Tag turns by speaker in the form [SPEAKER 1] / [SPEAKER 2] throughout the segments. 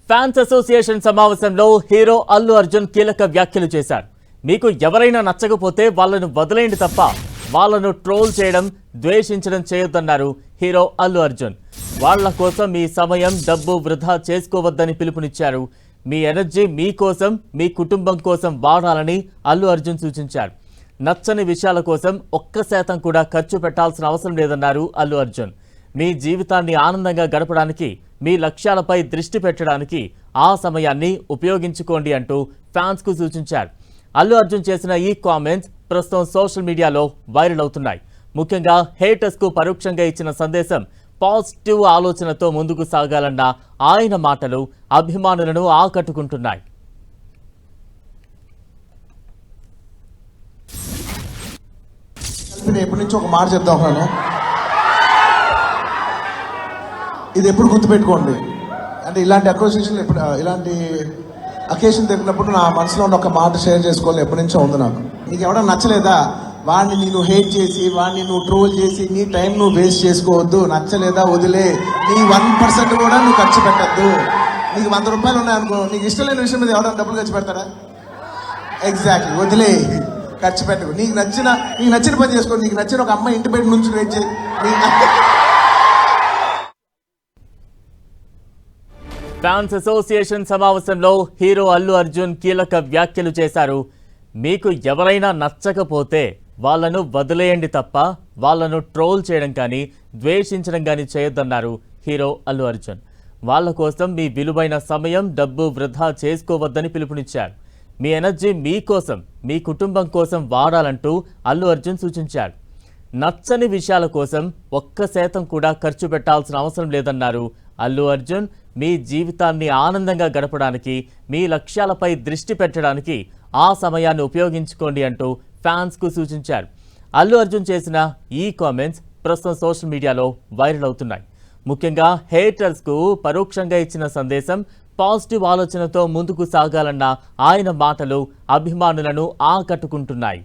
[SPEAKER 1] Fans association సమావేశంలో hero Allu Arjun కీలక వ్యాఖ్యలు చేశారు. మీకు ఎవరైనా నచ్చకపోతే వాళ్ళను వదిలేయండి తప్ప వాళ్ళను ట్రోల్ చేయడం, ద్వేషించడం చేయొద్దన్నారు హీరో అల్లు అర్జున్. వాళ్ళ కోసం మీ సమయం, డబ్బు వృధా చేసుకోవద్దని పిలుపునిచ్చారు. మీ ఎనర్జీ మీకోసం, మీ కుటుంబం కోసం వాడాలని అల్లు అర్జున్ సూచించారు. నచ్చని విషయాల కోసం 1% కూడా ఖర్చు పెట్టాల్సిన అవసరం లేదన్నారు అల్లు అర్జున్. మీ జీవితాన్ని ఆనందంగా గడపడానికి, మీ లక్ష్యాలపై దృష్టి పెట్టడానికి ఆ సమయాన్ని ఉపయోగించుకోండి అంటూ ఫ్యాన్స్కు సూచించారు. అల్లు అర్జున్ చేసిన ఈ కామెంట్స్ ప్రస్తుతం సోషల్ మీడియాలో వైరల్ అవుతున్నాయి. ముఖ్యంగా హేటర్స్కు పరోక్షంగా ఇచ్చిన సందేశం పాజిటివ్ ఆలోచనతో ముందుకు సాగాలన్న ఆయన మాటలు అభిమానులను ఆకట్టుకుంటున్నాయి.
[SPEAKER 2] ఎప్పటి నుంచి ఒక మాట చెప్తాను, ఇది ఎప్పుడు గుర్తుపెట్టుకోండి. అంటే ఇలాంటి అసోసియేషన్ ఎప్పుడు ఇలాంటి అకేషన్ తెలిపినప్పుడు నా మనసులో ఉన్న ఒక మాట షేర్ చేసుకోవాలి ఎప్పటి నుంచో ఉంది నాకు. నీకు ఎవడన్నా నచ్చలేదా, వాడిని నేను హేట్ చేసి, వాడిని నువ్వు ట్రోల్ చేసి నీ టైం నువ్వు వేస్ట్ చేసుకోవద్దు. నచ్చలేదా వదిలే, నీ 1% కూడా నువ్వు ఖర్చు పెట్టద్దు. నీకు 100 రూపాయలు ఉన్నాయనుకో, నీకు ఇష్టం లేని విషయం మీద ఎవడన్నా డబ్బులు ఖర్చు పెడతారా? ఎగ్జాక్ట్లీ, వదిలే, ఖర్చు పెట్టకు. నీకు నచ్చిన పని చేసుకో. నీకు నచ్చిన ఒక అమ్మాయి ఇంటి బయట నుంచి వెయిట్ చేయి.
[SPEAKER 1] ఫ్యాన్స్ అసోసియేషన్ సమావేశంలో హీరో అల్లు అర్జున్ కీలక వ్యాఖ్యలు చేశారు. మీకు ఎవరైనా నచ్చకపోతే వాళ్ళను వదిలేయండి తప్ప వాళ్ళను ట్రోల్ చేయడం కానీ, ద్వేషించడం కానీ చేయొద్దన్నారు హీరో అల్లు అర్జున్. వాళ్ళ కోసం మీ విలువైన సమయం, డబ్బు వృధా చేసుకోవద్దని పిలుపునిచ్చారు. మీ ఎనర్జీ మీకోసం, మీ కుటుంబం కోసం వాడాలంటూ అల్లు అర్జున్ సూచించారు. నచ్చని విషయాల కోసం 1% కూడా ఖర్చు పెట్టాల్సిన అవసరం లేదన్నారు అల్లు అర్జున్. మీ జీవితాన్ని ఆనందంగా గడపడానికి, మీ లక్ష్యాలపై దృష్టి పెట్టడానికి ఆ సమయాన్ని ఉపయోగించుకోండి అంటూ ఫ్యాన్స్కు సూచించారు. అల్లు అర్జున్ చేసిన ఈ కామెంట్స్ ప్రస్తుతం సోషల్ మీడియాలో వైరల్ అవుతున్నాయి. ముఖ్యంగా హేటర్స్కు పరోక్షంగా ఇచ్చిన సందేశం పాజిటివ్ ఆలోచనతో ముందుకు సాగాలన్న ఆయన మాటలు అభిమానులను ఆకట్టుకుంటున్నాయి.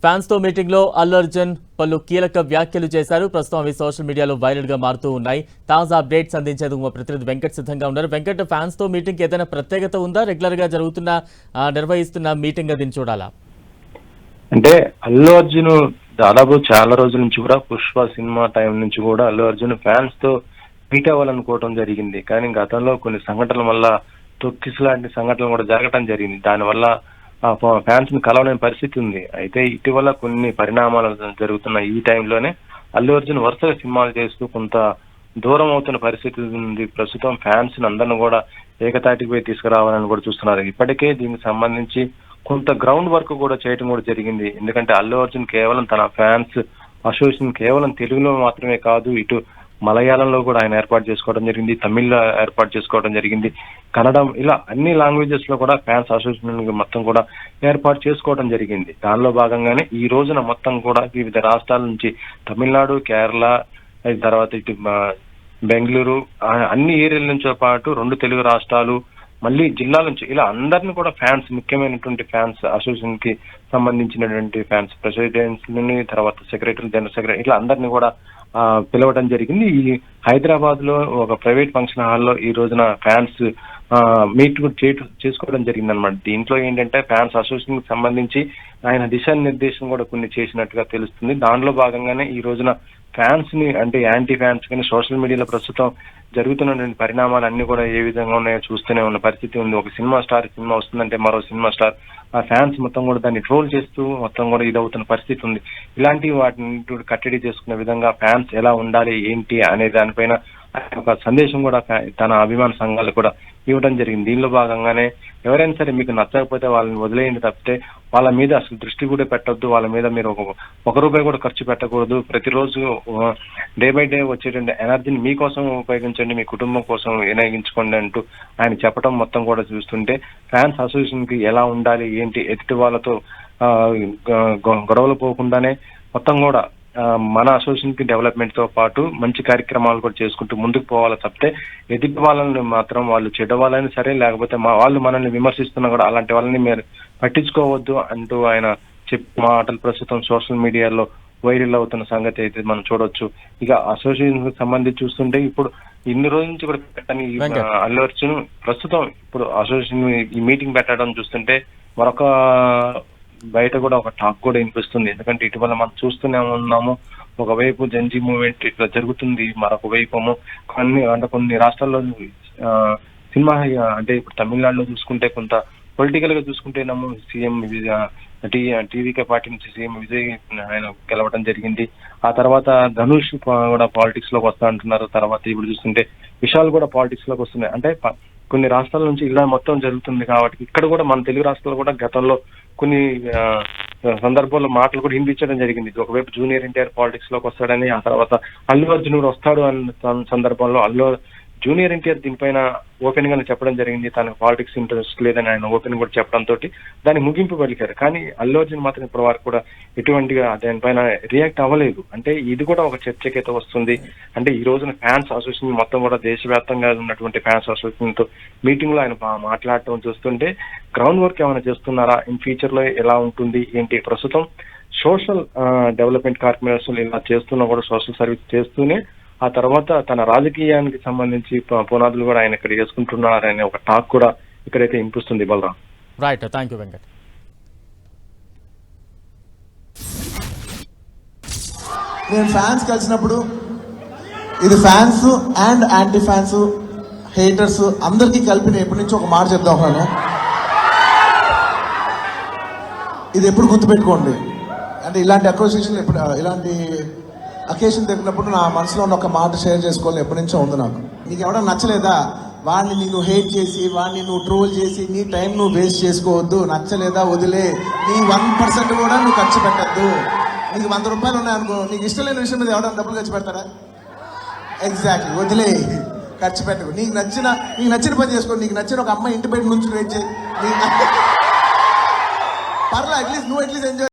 [SPEAKER 1] ఫ్యాన్స్తో మీటింగ్లో అల్లు అర్జున్ పలు కీలక వ్యాఖ్యలు చేశారు. ప్రస్తుతం అవి సోషల్ మీడియాలో వైరల్గా మారుతూ ఉన్నాయి. తాజా అప్డేట్స్ అందించేందుకు మా ప్రతినిధి వెంకట్ సిద్ధంగా ఉన్నారు. వెంకట్, ఫ్యాన్స్తో మీటింగ్ ఏదైనా ప్రత్యేకత ఉందా? రెగ్యులర్గా నిర్వహిస్తున్న మీటింగ్ అది చూడాలా?
[SPEAKER 3] అంటే అల్లు అర్జున్ దాదాపు చాలా రోజుల నుంచి కూడా, పుష్ప సినిమా టైం నుంచి కూడా అల్లు అర్జున్ ఫ్యాన్స్ తో మీట్ అవ్వాలనుకోవడం జరిగింది. కానీ గతంలో కొన్ని సంఘటనల వల్ల తొక్కిస్ లాంటి సంఘటనలు కూడా జరగడం జరిగింది. దానివల్ల ఫ్యాన్స్ ని కలవలేని పరిస్థితి ఉంది. అయితే ఇటీవల కొన్ని పరిణామాలు జరుగుతున్న ఈ టైంలోనే అల్లు అర్జున్ వరుసగా సినిమాలు చేస్తూ కొంత దూరం అవుతున్న పరిస్థితి ఉంది. ప్రస్తుతం ఫ్యాన్స్ అందరిని కూడా ఏకతాటికి పోయి తీసుకురావాలని కూడా చూస్తున్నారు. ఇప్పటికే దీనికి సంబంధించి కొంత గ్రౌండ్ వర్క్ కూడా చేయడం కూడా జరిగింది. ఎందుకంటే అల్లు అర్జున్ కేవలం తన ఫ్యాన్స్ అసోసియేషన్ కేవలం తెలుగులో మాత్రమే కాదు, ఇటు మలయాళంలో కూడా ఆయన ఏర్పాటు చేసుకోవడం జరిగింది, తమిళ్లో ఏర్పాటు చేసుకోవడం జరిగింది, కన్నడం, ఇలా అన్ని లాంగ్వేజెస్ లో కూడా ఫ్యాన్స్ అసోసియేషన్ మొత్తం కూడా ఏర్పాటు చేసుకోవడం జరిగింది. దానిలో భాగంగానే ఈ రోజున మొత్తం కూడా వివిధ రాష్ట్రాల నుంచి, తమిళనాడు, కేరళ, తర్వాత ఇటు బెంగళూరు, అన్ని ఏరియాల నుంచో పాటు 2 తెలుగు రాష్ట్రాలు, మళ్ళీ జిల్లాల నుంచి, ఇలా అందరినీ కూడా ఫ్యాన్స్, ముఖ్యమైనటువంటి ఫ్యాన్స్ అసోసియేషన్ కి సంబంధించినటువంటి ఫ్యాన్స్ ప్రెసిడెంట్స్ ని, తర్వాత సెక్రటరీ, జనరల్ సెక్రటరీ, ఇట్లా అందరినీ కూడా పిలవడం జరిగింది. ఈ హైదరాబాద్ లో ఒక ప్రైవేట్ ఫంక్షన్ హాల్లో ఈ రోజున ఫ్యాన్స్ మీట్ చేసుకోవడం జరిగింది అనమాట. దీంట్లో ఏంటంటే ఫ్యాన్స్ అసోసియేషన్ కి సంబంధించి ఆయన దిశానిర్దేశం కూడా కొన్ని చేసినట్టుగా తెలుస్తుంది. దానిలో భాగంగానే ఈ రోజున ఫ్యాన్స్ ని, అంటే యాంటీ ఫ్యాన్స్ కానీ సోషల్ మీడియాలో ప్రస్తుతం జరుగుతున్నటువంటి పరిణామాలు అన్ని కూడా ఏ విధంగా ఉన్నాయో చూస్తూనే ఉన్న పరిస్థితి ఉంది. ఒక సినిమా వస్తుందంటే మరో సినిమా స్టార్ ఆ ఫ్యాన్స్ మొత్తం కూడా దాన్ని ట్రోల్ చేస్తూ మొత్తం కూడా ఇదవుతున్న పరిస్థితి ఉంది. ఇలాంటి వాటిని కట్టడి చేసుకునే విధంగా ఫ్యాన్స్ ఎలా ఉండాలి ఏంటి అనే దానిపైన ఒక సందేశం కూడా తన అభిమాన సంఘాలు కూడా ఇవ్వడం జరిగింది. దీనిలో భాగంగానే ఎవరైనా సరే మీకు నచ్చకపోతే వాళ్ళని వదిలేయండి తప్పితే వాళ్ళ మీద అసలు దృష్టి కూడా పెట్టొద్దు. వాళ్ళ మీద మీరు 1 రూపాయి కూడా ఖర్చు పెట్టకూడదు. ప్రతిరోజు డే బై డే వచ్చేటువంటి ఎనర్జీని మీకోసం ఉపయోగించండి, మీ కుటుంబం కోసం వినియోగించుకోండి అంటూ ఆయన చెప్పడం మొత్తం కూడా చూస్తుంటే ఫ్యాన్స్ అసోసియేషన్ కి ఎలా ఉండాలి ఏంటి, ఎదుటి వాళ్ళతో గొడవలు పోకుండానే మొత్తం కూడా మన అసోసియేషన్ కి డెవలప్మెంట్ తో పాటు మంచి కార్యక్రమాలు కూడా చేసుకుంటూ ముందుకు పోవాలి తప్పితే ఎదుటి వాళ్ళని మాత్రం, వాళ్ళు చెడ్డవాళ్ళని సరే, లేకపోతే వాళ్ళు మనల్ని విమర్శిస్తున్నా కూడా అలాంటి వాళ్ళని మీరు పట్టించుకోవద్దు అంటూ ఆయన మాటలు ప్రస్తుతం సోషల్ మీడియాలో వైరల్ అవుతున్న సంగతి అయితే మనం చూడొచ్చు. ఇక అసోసియేషన్ సంబంధించి చూస్తుంటే ఇప్పుడు ఇన్ని రోజుల నుంచి కూడా పెట్టని అల్లు అర్జున్ ప్రస్తుతం ఇప్పుడు అసోసియేషన్ ఈ మీటింగ్ పెట్టడం చూస్తుంటే మరొక బయట కూడా ఒక టాక్ కూడా వినిపిస్తుంది. ఎందుకంటే ఇటీవల మనం చూస్తూనే ఉన్నాము, ఒకవైపు జంజీ మూవ్మెంట్ ఇట్లా జరుగుతుంది, మరొక వైపు కొన్ని రాష్ట్రాల్లో సినిమా అంటే ఇప్పుడు తమిళనాడులో చూసుకుంటే కొంత పొలిటికల్ గా చూసుకుంటేనేమో సీఎం టీవీకే పార్టీ నుంచి సీఎం విజయ్ ఆయన గెలవడం జరిగింది. ఆ తర్వాత ధనుష్ కూడా పాలిటిక్స్ లోకి వస్తా అంటున్నారు. తర్వాత ఇప్పుడు చూస్తుంటే విశాల్ కూడా పాలిటిక్స్ లోకి వస్తున్నాయి. అంటే కొన్ని రాష్ట్రాల నుంచి ఇలా మొత్తం జరుగుతుంది కాబట్టి ఇక్కడ కూడా మన తెలుగు రాష్ట్రాలు కూడా గతంలో కొన్ని సందర్భాల్లో మాటలు కూడా వినిపించడం జరిగింది. ఒకవైపు జూనియర్ ఎన్టీఆర్ పాలిటిక్స్ లోకి వస్తాడని, ఆ తర్వాత అల్లు అర్జున్ వస్తాడు అన్న సందర్భంలో జూనియర్ ఎన్టీఆర్ దీనిపైన ఓపెన్ గానే చెప్పడం జరిగింది. తనకు పాలిటిక్స్ ఇంట్రెస్ట్ లేదని ఆయన ఓపెన్ కూడా చెప్పడంతో దాన్ని ముగింపు పలికారు. కానీ అల్లు అర్జున్ మాత్రం ఇప్పటి వరకు కూడా ఎటువంటిగా దానిపైన రియాక్ట్ అవ్వలేదు. అంటే ఇది కూడా ఒక చర్చకైతే వస్తుంది. అంటే ఈ రోజున ఫ్యాన్స్ అసోసియేషన్ మొత్తం కూడా దేశవ్యాప్తంగా ఉన్నటువంటి ఫ్యాన్స్ అసోసియేషన్ తో మీటింగ్ లో ఆయన మాట్లాడటం చూస్తుంటే గ్రౌండ్ వర్క్ ఏమైనా చేస్తున్నారా, ఇన్ ఫ్యూచర్ లో ఎలా ఉంటుంది ఏంటి? ప్రస్తుతం సోషల్ డెవలప్మెంట్ కార్పొరేషన్ ఇలా చేస్తున్నా కూడా సోషల్ సర్వీస్ చేస్తూనే ఆ తర్వాత తన రాజకీయానికి సంబంధించి పునాదులు కూడా ఆయన ఇక్కడ చేసుకుంటున్నారనే ఒక టాక్ కూడా ఇక్కడైతే వినిపిస్తుంది. Balram.
[SPEAKER 1] Right, thank you Venkat.
[SPEAKER 2] నేను ఫ్యాన్స్ కలిసినప్పుడు ఇది fans and anti fans haters అందరికీ కలిపి నేను ఎప్పటి నుంచి ఒక మాట చెప్తా ఉన్నాను. ఇది ఎప్పుడు గుర్తుపెట్టుకోండి. అంటే ఇలాంటి అసోసియేషన్ ఎప్పుడు ఇలాంటి అకేషన్ దొరికినప్పుడు నా మనసులో ఉన్న ఒక మాట షేర్ చేసుకోవాలి ఎప్పటి నుంచో ఉంది నాకు. నీకు ఎవడో నచ్చలేదా, వాడిని నేను హేట్ చేసి వాడిని నువ్వు ట్రోల్ చేసి నీ టైం నువ్వు వేస్ట్ చేసుకోవద్దు. నచ్చలేదా వదిలే, నీ 1% కూడా నువ్వు ఖర్చు పెట్టద్దు. నీకు 100 రూపాయలు ఉన్నాయనుకో, నీకు ఇష్టం లేని విషయం మీద ఎవడన్నా డబ్బులు ఖర్చు పెడతారా? ఎగ్జాక్ట్లీ, వదిలే, ఖర్చు పెట్టకు. నీకు నచ్చిన పని చేసుకో. నీకు నచ్చిన ఒక అమ్మాయి ఇంటి బయట నుంచి వెయిట్ చేయి. పర్లే, అట్లీస్ట్ నువ్వు ఎంజాయ్